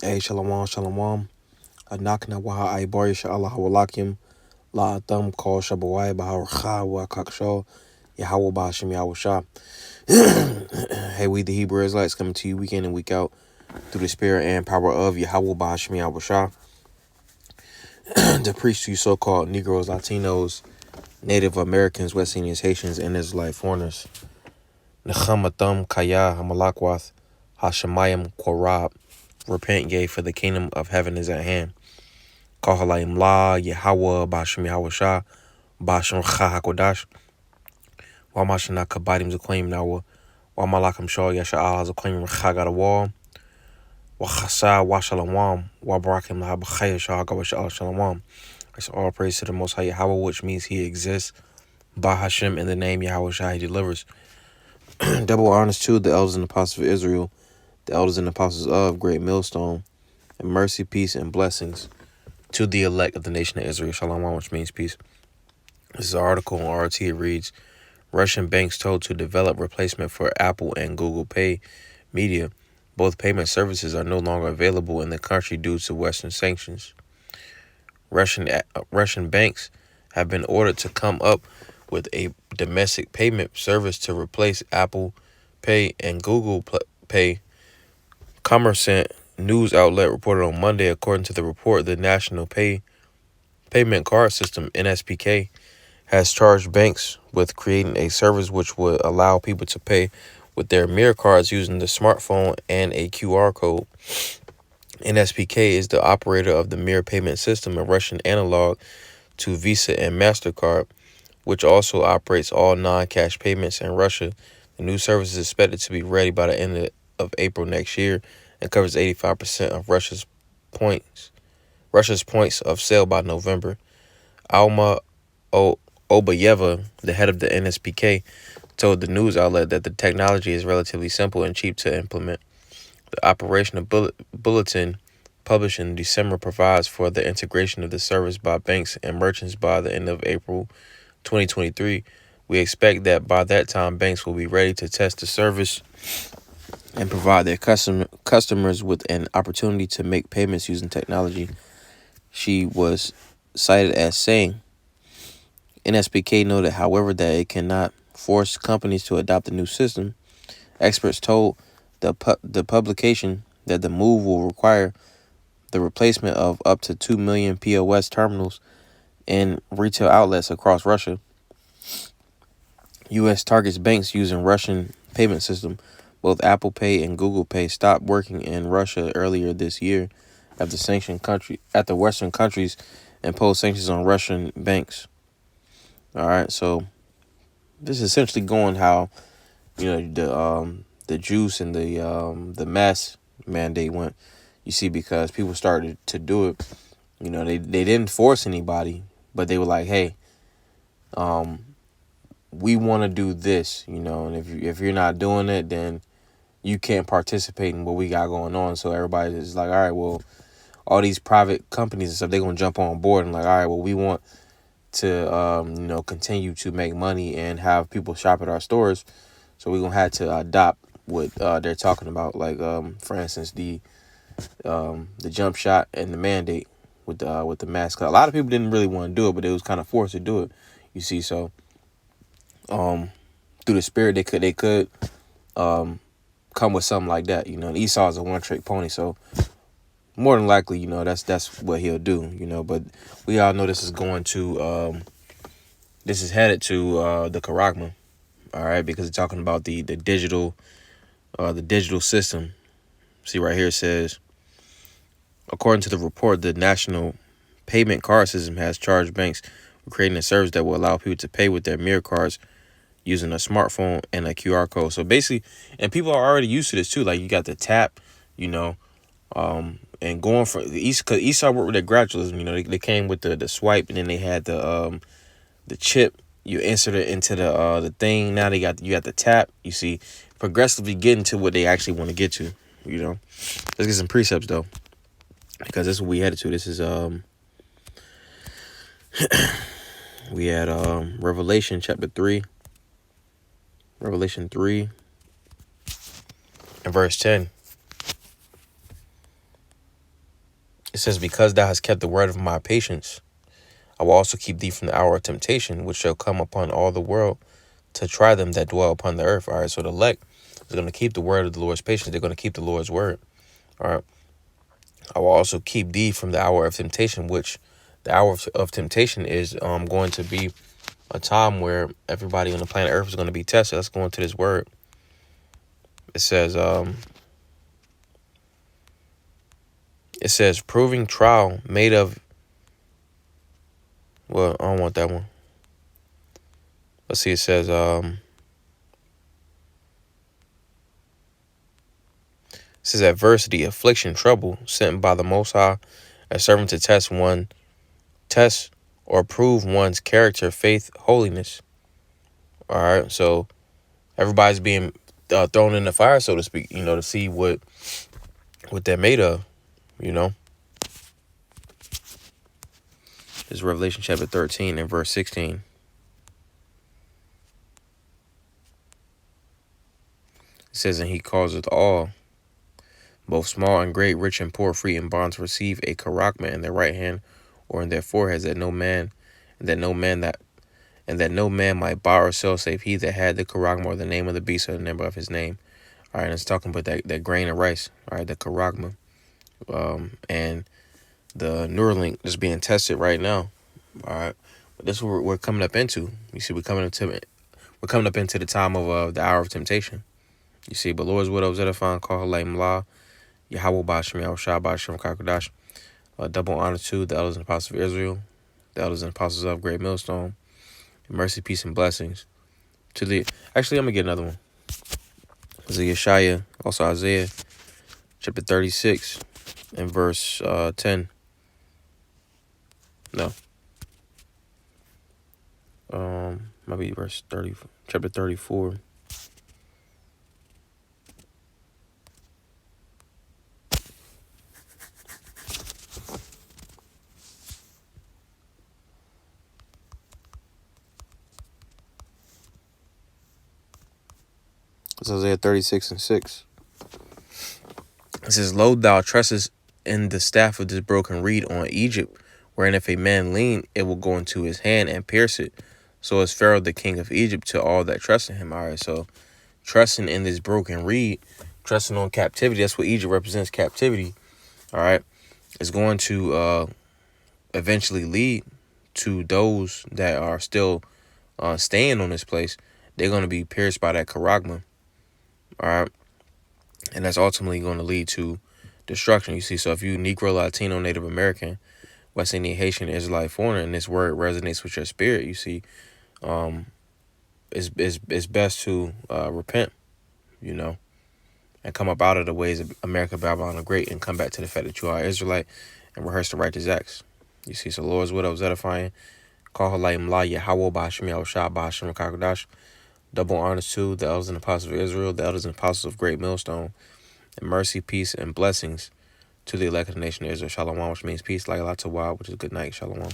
Hey, shalom, shalom. Anakna waha aibar Allah walakim. La atam call shabawai baha wa kakshaw. Yahweh Bashim Yahweh. Hey, we the Hebrew Israelites coming to you week in and week out through the spirit and power of Yahweh Bashim Yahweh. To preach to you so-called Negroes, Latinos, Native Americans, West Indians, Haitians, and Israelite foreigners. Nechamatam Kaya Hamalakwath Hashemayim Korab. Repent, yea, for the kingdom of heaven is at hand. Kahalayim La Yahweh Bashim Yahweh Bashim Hakodash Wamashana Kabadim Zaklaim Nawa Wamalakam Shaw Yasha'al Zaklaim Chagadawal Wachasa Washalamwam Wabarakim Lahabachaya Shahagawashal Shalamwam. It's all praise to the Most High Yahweh, which means He exists. Bah Hashem, in the name Yahweh Shah, He delivers. Double honors to the elders and apostles of Israel, the elders and apostles of Great Millstone, and mercy, peace, and blessings to the elect of the nation of Israel. Shalom, which means peace. This is an article on RT. It reads, Russian banks told to develop replacement for Apple and Google Pay Media. Both payment services are no longer available in the country due to Western sanctions. Russian banks have been ordered to come up with a domestic payment service to replace Apple Pay and Google Pay. Commercant news outlet reported on Monday, according to the report, the National Payment Card System, NSPK, has charged banks with creating a service which would allow people to pay with their Mir cards using the smartphone and a QR code. NSPK is the operator of the Mir payment system, a Russian analog to Visa and MasterCard, which also operates all non-cash payments in Russia. The new service is expected to be ready by the end of April next year and covers 85% of Russia's points of sale by November. Alma Obayeva, the head of the NSPK, told the news outlet that the technology is relatively simple and cheap to implement. The operational bulletin published in December provides for the integration of the service by banks and merchants by the end of April 2023. We expect that by that time, banks will be ready to test the service and provide their customers with an opportunity to make payments using technology. She was cited as saying, NSPK noted, however, that it cannot force companies to adopt the new system. Experts told the publication that the move will require the replacement of up to 2 million POS terminals in retail outlets across Russia. U.S. targets banks using Russian payment system. Both Apple Pay and Google Pay stopped working in Russia earlier this year after Western countries imposed sanctions on Russian banks. All right, so this is essentially going how the juice and the mask mandate went. You see, because people started to do it. They didn't force anybody, but they were like, hey, we want to do this, and if you're not doing it, then you can't participate in what we got going on. So everybody is like, all right, well, all these private companies and stuff, they're going to jump on board and like, all right, well, we want to, continue to make money and have people shop at our stores. So we're going to have to adopt what they're talking about. Like, for instance, the jump shot and the mandate with the mask. A lot of people didn't really want to do it, but they was kind of forced to do it. You see, so through the spirit, they could come with something like that. Esau is a one-trick pony, so more than likely, that's what he'll do. But we all know this is going to this is headed to the Karagma, all right, because it's talking about the digital system. See right here, it says, according to the report, the National Payment Card System has charged banks with creating a service that will allow people to pay with their Mir cards using a smartphone and a QR code. So basically, and people are already used to this too. Like, you got the tap, and going for the East, because Esau worked with their gradualism. They came with the swipe, and then they had the chip. You insert it into the thing. Now you got the tap. You see, progressively getting to what they actually want to get to. Let's get some precepts though, because that's what we headed to. This is we had Revelation chapter 3. Revelation 3 and verse 10. says, because thou hast kept the word of my patience, I will also keep thee from the hour of temptation, which shall come upon all the world to try them that dwell upon the earth. All right, so the elect is going to keep the word of the Lord's patience. They're going to keep the Lord's word. All right. I will also keep thee from the hour of temptation, which the hour of temptation is going to be a time where everybody on the planet Earth is going to be tested. Let's go into this word. It says proving trial made of, well, I don't want that one. Let's see, it says adversity, affliction, trouble sent by the Most High as servant to test or prove one's character, faith, holiness. All right, so everybody's being thrown in the fire, so to speak, to see what they're made of, This is Revelation chapter 13 and verse 16. It says, and he causeth all, both small and great, rich and poor, free and bond, to receive a charagma in their right hand or in their foreheads, that no man might buy or sell save he that had the charagma, or the name of the beast, or the number of his name. All right, and it's talking about that grain of rice. All right, the charagma, and the Neuralink is being tested right now. All right, but this is what we're coming up into. You see, we're coming up into the time of the hour of temptation. You see, but Lord's widow Zedephon call her Laim La, Yahweh Bashem, Yahushua Bashem, Kakodash. Double honor to the elders and apostles of Israel, the elders and apostles of Great Millstone, and mercy, peace, and blessings to the. Actually, I'm gonna get another one. This is Yeshaya, also Isaiah, chapter 36, and verse 10. No. Might be verse 30, chapter 34. It's Isaiah 36 and 6. It says, lo, thou trustest in the staff of this broken reed on Egypt, wherein if a man lean, it will go into his hand and pierce it. So is Pharaoh the king of Egypt to all that trust in him. All right, so trusting in this broken reed, trusting on captivity, that's what Egypt represents, captivity. All right, is going to eventually lead to those that are still staying on this place. They're going to be pierced by that charagma. All right, and that's ultimately going to lead to destruction. You see, so if you Negro, Latino, Native American, West Indian, Haitian, Israelite, foreigner, and this word resonates with your spirit, you see, it's best to repent, and come up out of the ways of America, Babylon the Great, and come back to the fact that you are Israelite and rehearse the righteous acts. You see, so Lord's widow is edifying. Call her Laim La, Yahweh Bashem, Yahushua Bashem, Kakodash. Double honors to the elders and apostles of Israel, the elders and apostles of Great Millstone, and mercy, peace, and blessings to the elect of the nation of Israel. Shalom, which means peace, like Allah to wild, which is good night. Shalom.